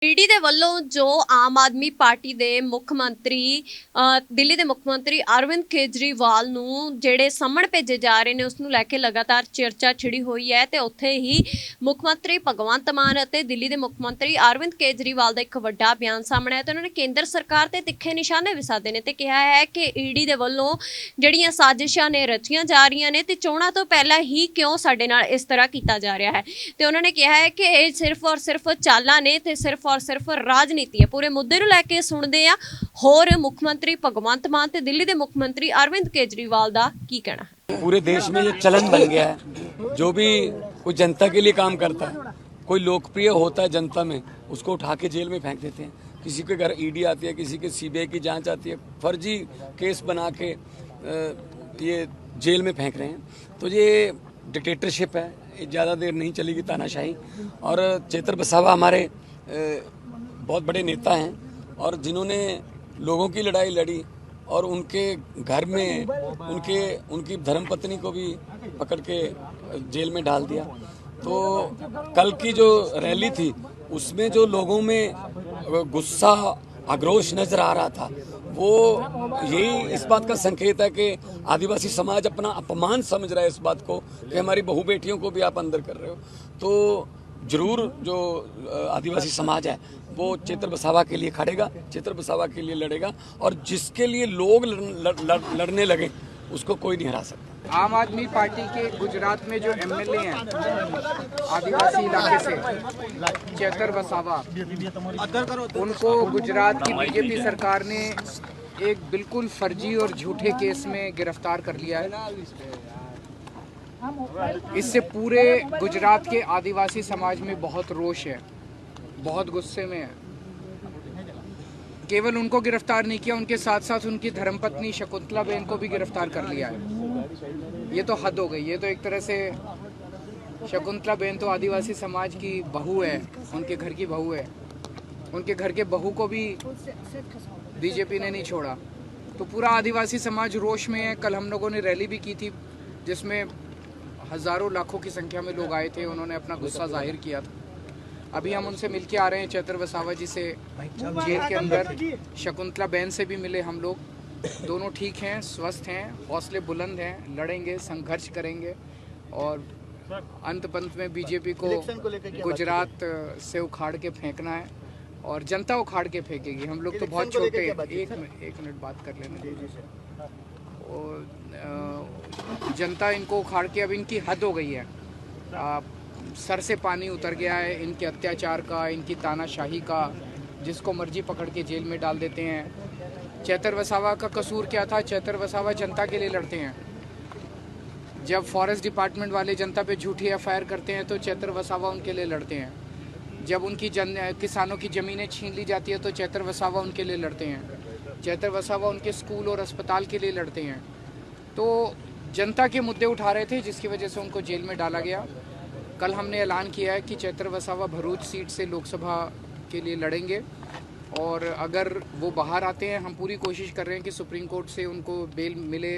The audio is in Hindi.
ईडी ਦੇ ਵੱਲੋਂ ਜੋ ਆਮ ਆਦਮੀ ਪਾਰਟੀ ਦੇ ਮੁੱਖ ਮੰਤਰੀ ਦਿੱਲੀ ਦੇ ਮੁੱਖ ਮੰਤਰੀ ਅਰਵਿੰਦ ਕੇਜਰੀਵਾਲ ਨੂੰ ਜਿਹੜੇ ਸਮਨ ਭੇਜੇ ਜਾ ਰਹੇ ਨੇ ਉਸ ਨੂੰ ਲੈ ਕੇ ਲਗਾਤਾਰ ਚਰਚਾ ਛਿੜੀ ਹੋਈ ਹੈ ਤੇ ਉੱਥੇ ਹੀ ਮੁੱਖ ਮੰਤਰੀ ਭਗਵੰਤ ਮਾਨ ਅਤੇ ਦਿੱਲੀ ਦੇ ਮੁੱਖ ਮੰਤਰੀ ਅਰਵਿੰਦ ਕੇਜਰੀਵਾਲ ਦਾ ਇੱਕ ਵੱਡਾ ਬਿਆਨ ਸਾਹਮਣੇ ਆਇਆ ਤੇ ਉਹਨਾਂ ਨੇ ਕੇਂਦਰ ਸਰਕਾਰ ਤੇ ਤਿੱਖੇ ਨਿਸ਼ਾਨੇ ਵੀ ਸਾਧੇ ਨੇ ਤੇ ਕਿਹਾ ਹੈ ਕਿ ਈਡੀ ਦੇ ਵੱਲੋਂ ਜਿਹੜੀਆਂ ਸਾਜ਼ਿਸ਼ਾਂ ਨੇ ਰਚੀਆਂ ਜਾ ਰਹੀਆਂ ਨੇ ਤੇ ਚੋਣਾਂ ਤੋਂ ਪਹਿਲਾਂ ਹੀ ਕਿਉਂ ਸਾਡੇ ਨਾਲ ਇਸ ਤਰ੍ਹਾਂ ਕੀਤਾ ਜਾ ਰਿਹਾ ਹੈ ਤੇ ਉਹਨਾਂ ਨੇ ਕਿਹਾ ਹੈ ਕਿ ਇਹ ਸਿਰਫ ਔਰ ਸਿਰਫ ਚਾਲਾਂ ਨੇ ਤੇ सिर्फ और सिर्फ राजनीति है। पूरे मुद्दे नूं लैके सुणदे आ होर मुख मंत्री भगवंत मान ते दिल्ली दे मुख मंत्री अरविंद केजरीवाल दा की कहना है। पूरे देश में ये चलन बन गया है, जो भी कोई जनता के लिए काम करता है, कोई लोकप्रिय होता है जनता में, उसको उठा के जेल में फेंक देते हैं। किसी के घर ईडी आती है, किसी के सीबीआई की जांच आती है, फर्जी केस बना के ये जेल में फेंक रहे हैं। तो ये डिक्टेटरशिप है, ज़्यादा देर नहीं चलेगी तानाशाही। और चेतर वसावा हमारे बहुत बड़े नेता हैं और जिन्होंने लोगों की लड़ाई लड़ी और उनके घर में उनकी धर्मपत्नी को भी पकड़ के जेल में डाल दिया। तो कल की जो रैली थी उसमें जो लोगों में गुस्सा आक्रोश नजर आ रहा था, वो यही इस बात का संकेत है कि आदिवासी समाज अपना अपमान समझ रहा है इस बात को कि हमारी बहू बेटियों को भी आप अंदर कर रहे हो। तो जरूर जो आदिवासी समाज है वो चेतर वसावा के लिए खड़ेगा, चेतर वसावा के लिए लड़ेगा और जिसके लिए लोग लड़ने लगे उसको कोई नहीं हरा सकता। आम आदमी पार्टी के गुजरात में जो एमएलए हैं आदिवासी इलाके से चेतर वसावा, उनको गुजरात की बीजेपी सरकार ने एक बिल्कुल फर्जी और झूठे केस में गिरफ्तार कर लिया है। इससे पूरे गुजरात के आदिवासी समाज में बहुत रोष है, बहुत गुस्से में है। केवल उनको गिरफ्तार नहीं किया, उनके साथ साथ उनकी धर्मपत्नी शकुंतला बेन को भी गिरफ्तार कर लिया है। ये तो हद हो गई। ये तो एक तरह से शकुंतला बेन तो आदिवासी समाज की बहू है, उनके घर की बहू है। उनके घर के बहू को भी बीजेपी ने नहीं छोड़ा। तो पूरा आदिवासी समाज रोष में है। कल हम लोगों ने रैली भी की थी जिसमें हज़ारों लाखों की संख्या में लोग आए थे, उन्होंने अपना गुस्सा जाहिर किया था। अभी हम उनसे मिलके आ रहे हैं, चेतर वसावा जी से जेल के अंदर। शकुंतला बेन से भी मिले हम लोग, दोनों ठीक हैं, स्वस्थ हैं, हौसले बुलंद हैं, लड़ेंगे, संघर्ष करेंगे और अंत पंत में बीजेपी को गुजरात से उखाड़ के फेंकना है और जनता उखाड़ के फेंकेगी। हम लोग तो बहुत छोटे हैं। एक मिनट बात कर लेना। और जनता इनको उखाड़ के अब इनकी हद हो गई है। सर से पानी उतर गया है इनके अत्याचार का, इनकी तानाशाही का। जिसको मर्जी पकड़ के जेल में डाल देते हैं। चेतर वसावा का कसूर क्या था? चेतर वसावा जनता के लिए लड़ते हैं। जब फॉरेस्ट डिपार्टमेंट वाले जनता पे झूठी एफआईआर करते हैं तो चेतर वसावा उनके लिए लड़ते हैं। जब उनकी किसानों की ज़मीनें छीन ली जाती है तो चेतर वसावा उनके लिए लड़ते हैं। चेतर वसावा उनके स्कूल और अस्पताल के लिए लड़ते हैं। तो जनता के मुद्दे उठा रहे थे जिसकी वजह से उनको जेल में डाला गया। कल हमने ऐलान किया है कि चेतर वसावा भरूच सीट से लोकसभा के लिए लड़ेंगे और अगर वो बाहर आते हैं, हम पूरी कोशिश कर रहे हैं कि सुप्रीम कोर्ट से उनको बेल मिले।